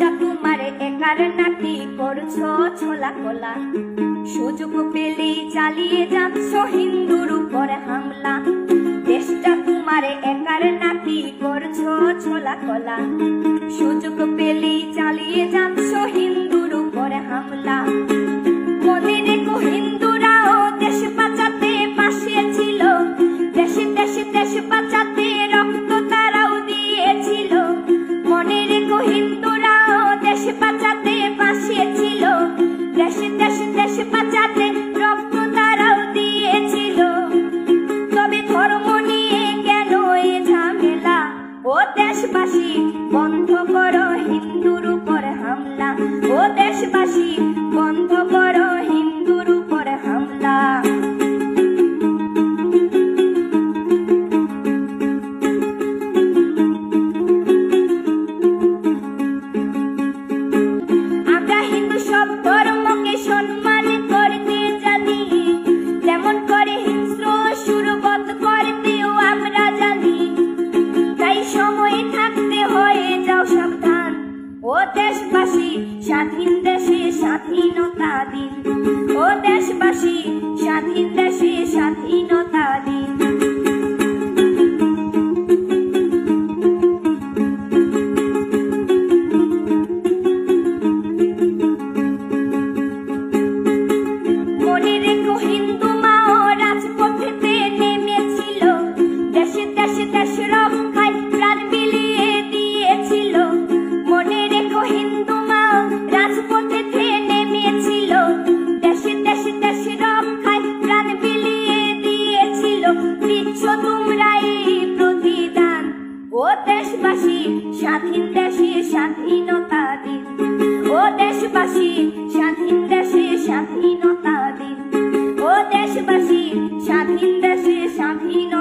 দেশটা তোমার একার নাকি করছো ছোলা কোলা। সুযোগ পেলেই চালিয়ে যাচ্ছ হিন্দুর উপর হামলা। দেশটা তোমার একার নাকি করছো ছোলা কোলা। সুযোগ পেলেই চালিয়ে যাচ্ছ হিন্দুর উপর হামলা। মনে রেখো হিন্দুরাও দেশ বাঁচাতে পাশে ছিল। দেশে দেশে দেশ বাঁচাতে রক্ত তারাও দিয়েছিল। মনে রেখো হিন্দুরাও দেশ বাঁচাতে পাশে ছিল। দেশে দেশে দেশ বাঁচাতে রক্ত তারাও দিয়েছিল। তবে ধর্ম নিয়ে কেন এ ঝামেলা? ও দেশবাসী বন্ধ করো হিন্দুর উপর হামলা। ও দেশবাসী বন্ধ করো হিন্দুর উপর হামলা। আমরা হিন্দু সব ধর্মকে সম্মান করতে জানি, যেমন করে হিংস্র সুরবধ করতেও আমরা জানি। তাই সময় থাকতে হয়ে যাও সাবধান। ও দেশবাসী স্বাধীন দেশে স্বাধীনতা দিন। ও দেশবাসী স্বাধীন দেশে স্বাধীনতা দিন। মনে রেখো হিন্দু মাও রাজপথেতে নেমেছিল। দেশে দেশে দেশ রক্ষায় প্রাণ বিলিয়ে দিয়েছিল। মনে রেখো হিন্দু মাও রাজপথেতে নেমেছিল। দেশে দেশে দেশ রক্ষায় প্রাণ বিলিয়ে দিয়েছিল। দিচ্ছ তোমরা এই প্রতিদান। ও দেশবাসী স্বাধীন দেশে স্বাধীনতা দিন। ও দেশবাসী স্বাধীন দেশে স্বাধীনতা দিন। ও দেশবাসী স্বাধীন দেশে স্বাধীনতা